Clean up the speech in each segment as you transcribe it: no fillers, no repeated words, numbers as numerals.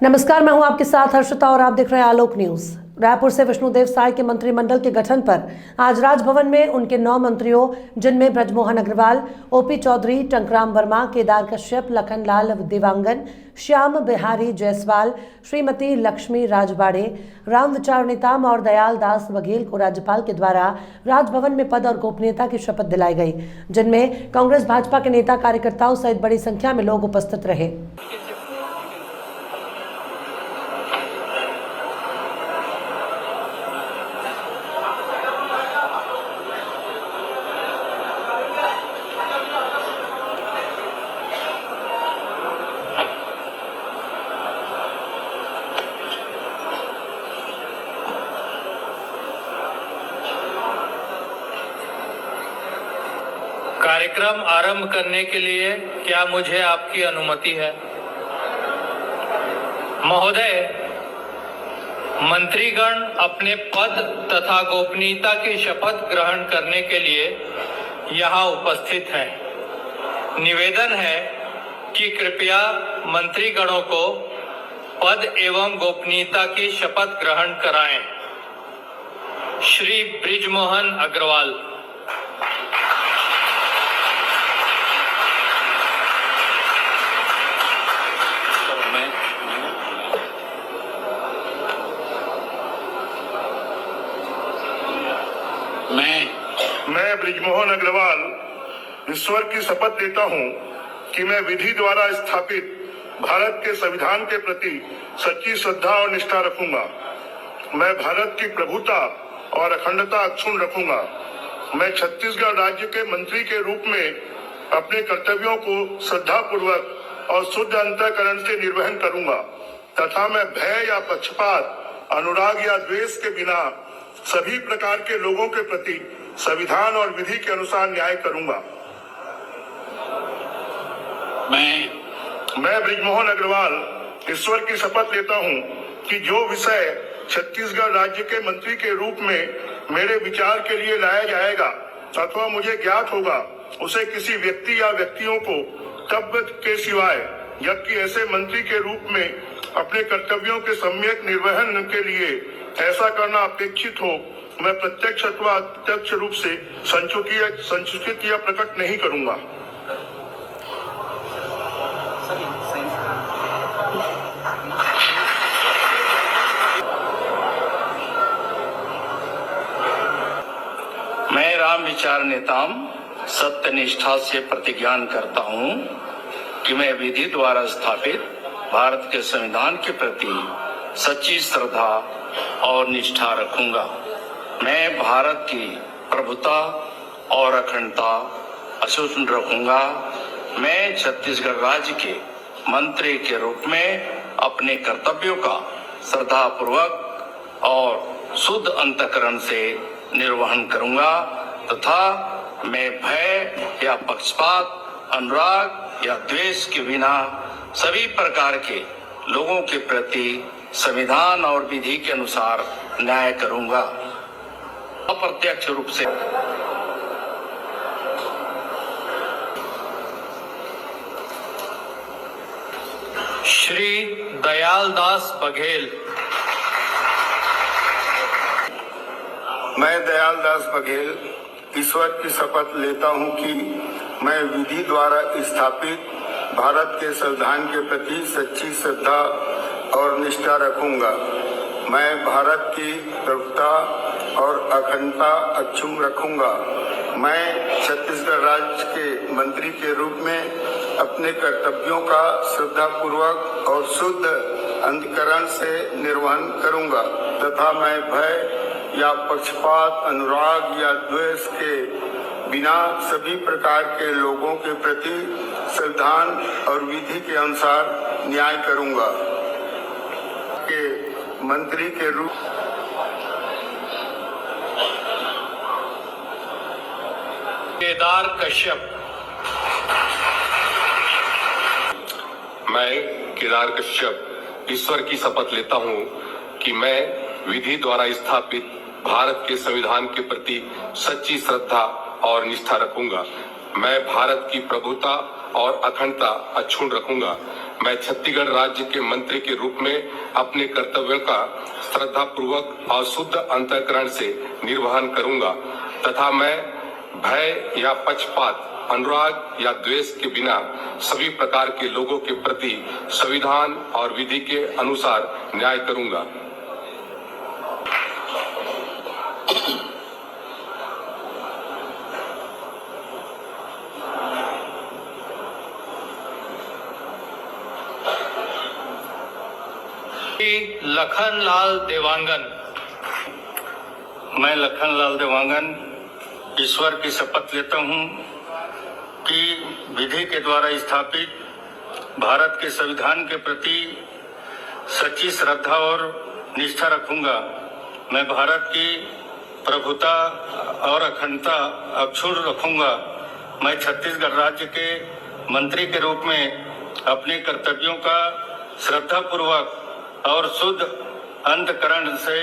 नमस्कार, मैं हूं आपके साथ हर्षिता और आप देख रहे हैं आलोक न्यूज। रायपुर से विष्णुदेव साय के मंत्रिमंडल के गठन पर आज राजभवन में उनके 9 मंत्रियों, जिनमें ब्रजमोहन अग्रवाल, ओपी चौधरी, टंकराम वर्मा, केदार कश्यप, लखनलाल देवांगन, श्याम बिहारी जायसवाल, श्रीमती लक्ष्मी राजबाड़े, राम विचार नेताम और दयाल दास बघेल को राज्यपाल के द्वारा राजभवन में पद और गोपनीयता की शपथ दिलाई गई, जिनमें कांग्रेस भाजपा के नेता कार्यकर्ताओं सहित बड़ी संख्या में लोग उपस्थित रहे। कार्यक्रम आरंभ करने के लिए क्या मुझे आपकी अनुमति है? महोदय, मंत्रीगण अपने पद तथा गोपनीयता की शपथ ग्रहण करने के लिए यहाँ उपस्थित हैं। निवेदन है कि कृपया मंत्रीगणों को पद एवं गोपनीयता की शपथ ग्रहण कराएं। श्री ब्रिजमोहन अग्रवाल। मैं ब्रिजमोहन अग्रवाल ईश्वर की शपथ लेता हूं कि मैं विधि द्वारा स्थापित भारत के संविधान के प्रति सच्ची श्रद्धा और निष्ठा रखूंगा। मैं भारत की प्रभुता और अखंडता अक्षुण्ण रखूंगा। मैं छत्तीसगढ़ राज्य के मंत्री के रूप में अपने कर्तव्यों को श्रद्धापूर्वक और शुद्ध अंतःकरण से निर्वहन करूंगा तथा मैं भय या पक्षपात, अनुराग या द्वेष के बिना सभी प्रकार के लोगों के प्रति संविधान और विधि के अनुसार न्याय करूंगा। मैं ब्रिजमोहन अग्रवाल ईश्वर की शपथ लेता हूं कि जो विषय छत्तीसगढ़ राज्य के मंत्री के रूप में मेरे विचार के लिए लाया जाएगा अथवा मुझे ज्ञात होगा, उसे किसी व्यक्ति या व्यक्तियों को तब के सिवाय, जबकि ऐसे मंत्री के रूप में अपने कर्तव्यों के सम्यक निर्वहन के लिए ऐसा करना अपेक्षित हो, मैं प्रत्यक्ष अथवा अप्रत्यक्ष रूप से संसूचित या प्रकट नहीं करूंगा। मैं राम विचार नेताम सत्यनिष्ठा से प्रतिज्ञान करता हूं कि मैं विधि द्वारा स्थापित भारत के संविधान के प्रति सच्ची श्रद्धा और निष्ठा रखूंगा। मैं भारत की प्रभुता और अखंडता अक्षुण्ण रखूंगा। मैं छत्तीसगढ़ राज्य के मंत्री के रूप में अपने कर्तव्यों का श्रद्धापूर्वक और शुद्ध अंतःकरण से निर्वहन करूंगा तथा मैं भय या पक्षपात, अनुराग या द्वेष के बिना सभी प्रकार के लोगों के प्रति संविधान और विधि के अनुसार न्याय करूंगा। अप्रत्यक्ष रूप से श्री दयाल दास बघेल। मैं दयाल दास बघेल ईश्वर की शपथ लेता हूं कि मैं विधि द्वारा स्थापित भारत के संविधान के प्रति सच्ची श्रद्धा और निष्ठा रखूंगा। मैं भारत की प्रभुता और अखंडता अक्षुण्ण रखूंगा। मैं छत्तीसगढ़ राज्य के मंत्री के रूप में अपने कर्तव्यों का श्रद्धापूर्वक और शुद्ध अंतःकरण से निर्वहन करूंगा तथा मैं भय या पक्षपात, अनुराग या द्वेष के बिना सभी प्रकार के लोगों के प्रति संविधान और विधि के अनुसार न्याय करूंगा। के मंत्री के रूप केदार कश्यप। मैं केदार कश्यप ईश्वर की शपथ लेता हूं कि मैं विधि द्वारा स्थापित भारत के संविधान के प्रति सच्ची श्रद्धा और निष्ठा रखूंगा। मैं भारत की प्रभुता और अखंडता अक्षुण्ण रखूंगा। मैं छत्तीसगढ़ राज्य के मंत्री के रूप में अपने कर्तव्यों का श्रद्धापूर्वक और शुद्ध अंतःकरण से निर्वहन करूंगा तथा मैं भय या पक्षपात, अनुराग या द्वेष के बिना सभी प्रकार के लोगों के प्रति संविधान और विधि के अनुसार न्याय करूंगा। लखनलाल देवांगन। मैं लखनलाल देवांगन ईश्वर की शपथ लेता हूं कि विधि के द्वारा स्थापित भारत के संविधान के प्रति सच्ची श्रद्धा और निष्ठा रखूंगा। मैं भारत की प्रभुता और अखंडता अक्षुण्ण रखूंगा। मैं छत्तीसगढ़ राज्य के मंत्री के रूप में अपने कर्तव्यों का श्रद्धापूर्वक और शुद्ध अंतःकरण से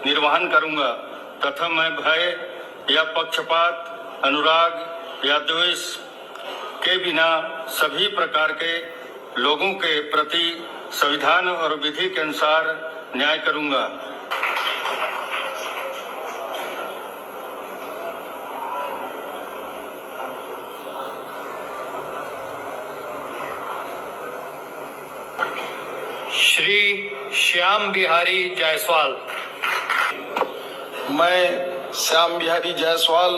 निर्वहन करूंगा तथा मैं भय या पक्षपात, अनुराग या द्वेष के बिना सभी प्रकार के लोगों के प्रति संविधान और विधि के अनुसार न्याय करूंगा। श्री श्याम बिहारी जायसवाल। मैं श्याम बिहारी जायसवाल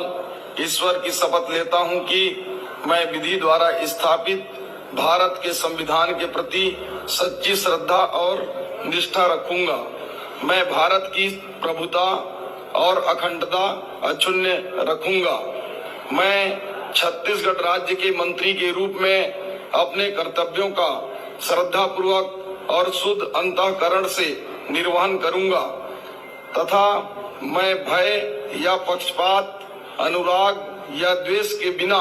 ईश्वर की शपथ लेता हूं कि मैं विधि द्वारा स्थापित भारत के संविधान के प्रति सच्ची श्रद्धा और निष्ठा रखूंगा। मैं भारत की प्रभुता और अखंडता अक्षुण्ण रखूंगा। मैं छत्तीसगढ़ राज्य के मंत्री के रूप में अपने कर्तव्यों का श्रद्धापूर्वक और शुद्ध अंतःकरण से निर्वहन करूंगा तथा मैं भय या पक्षपात, अनुराग या द्वेष के बिना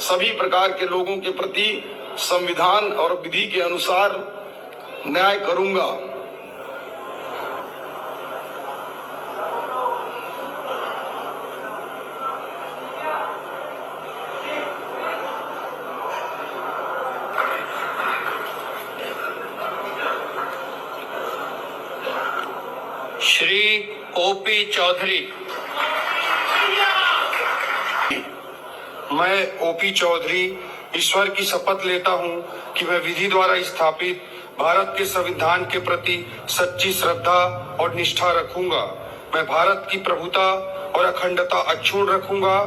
सभी प्रकार के लोगों के प्रति संविधान और विधि के अनुसार न्याय करूंगा। श्री ओपी चौधरी। मैं ओपी चौधरी ईश्वर की शपथ लेता हूं कि मैं विधि द्वारा स्थापित भारत के संविधान के प्रति सच्ची श्रद्धा और निष्ठा रखूंगा। मैं भारत की प्रभुता और अखंडता अक्षुण्ण रखूंगा।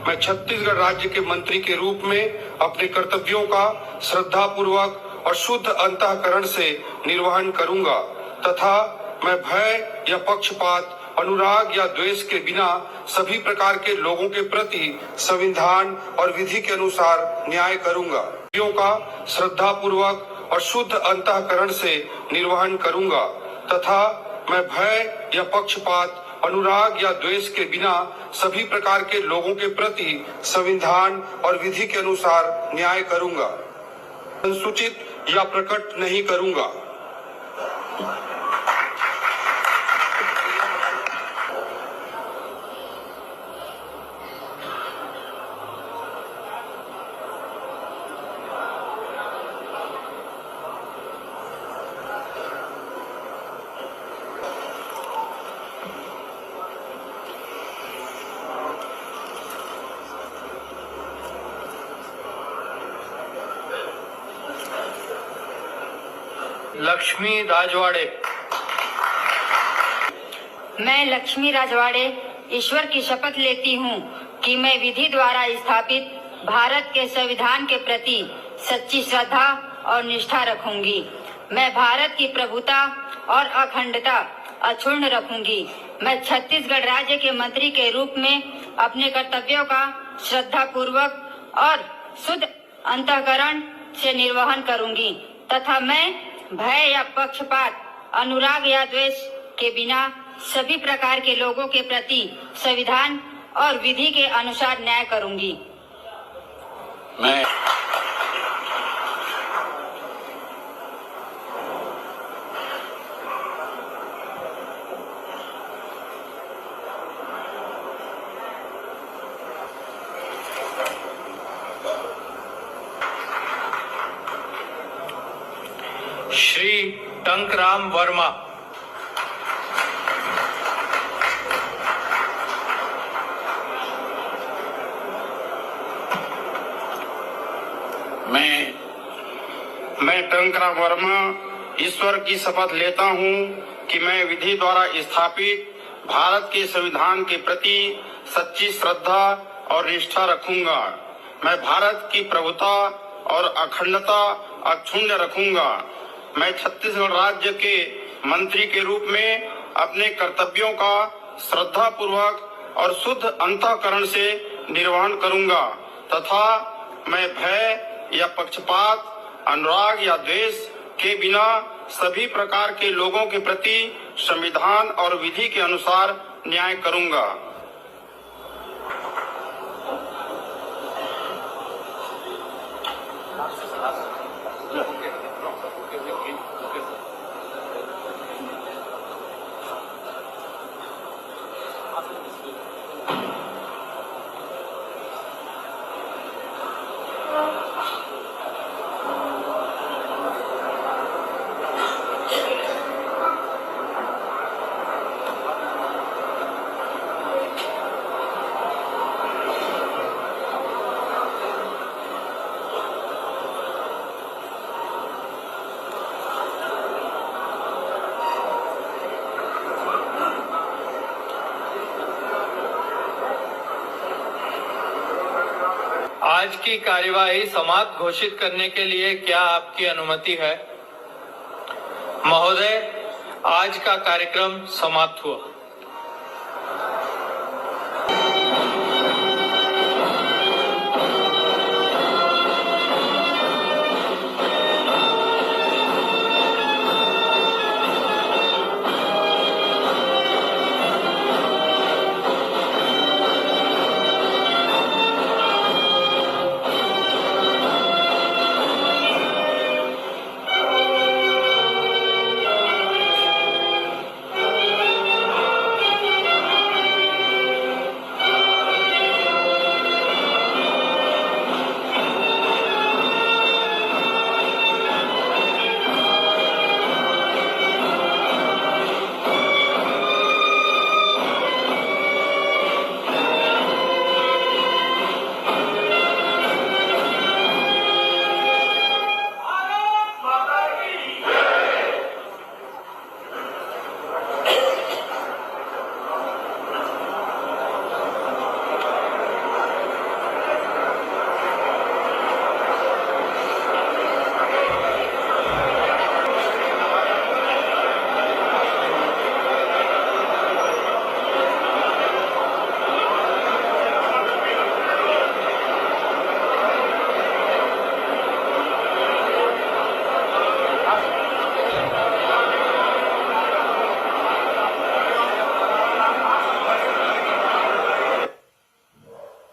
मैं छत्तीसगढ़ राज्य के मंत्री के रूप में अपने कर्तव्यों का श्रद्धापूर्वक और शुद्ध अंतःकरण से निर्वहन करूंगा तथा मैं भय या पक्षपात, अनुराग या द्वेष के बिना सभी प्रकार के लोगों के प्रति संविधान और विधि के अनुसार न्याय करूंगा। का श्रद्धापूर्वक और शुद्ध अंतःकरण से निर्वहन करूंगा तथा मैं भय या पक्षपात, अनुराग या द्वेष के बिना सभी प्रकार के लोगों के प्रति संविधान और विधि के अनुसार न्याय करूंगा। संसूचित या प्रकट नहीं करूंगा। लक्ष्मी राजवाड़े। मैं लक्ष्मी राजवाड़े ईश्वर की शपथ लेती हूँ कि मैं विधि द्वारा स्थापित भारत के संविधान के प्रति सच्ची श्रद्धा और निष्ठा रखूंगी। मैं भारत की प्रभुता और अखंडता अक्षुण्ण रखूंगी। मैं छत्तीसगढ़ राज्य के मंत्री के रूप में अपने कर्तव्यों का श्रद्धापूर्वक और शुद्ध अंतःकरण से निर्वहन करूंगी तथा मैं भय या पक्षपात, अनुराग या द्वेष के बिना सभी प्रकार के लोगों के प्रति संविधान और विधि के अनुसार न्याय करूंगी। मैं टंकराम वर्मा। मैं टंकराम वर्मा ईश्वर की शपथ लेता हूं कि मैं विधि द्वारा स्थापित भारत के संविधान के प्रति सच्ची श्रद्धा और निष्ठा रखूंगा। मैं भारत की प्रभुता और अखंडता अक्षुण्ण रखूंगा। मैं छत्तीसगढ़ राज्य के मंत्री के रूप में अपने कर्तव्यों का श्रद्धा पूर्वक और शुद्ध अंतःकरण से निर्वहन करूंगा तथा मैं भय या पक्षपात, अनुराग या द्वेष के बिना सभी प्रकार के लोगों के प्रति संविधान और विधि के अनुसार न्याय करूंगा। आज की कार्यवाही समाप्त घोषित करने के लिए क्या आपकी अनुमति है? महोदय, आज का कार्यक्रम समाप्त हुआ।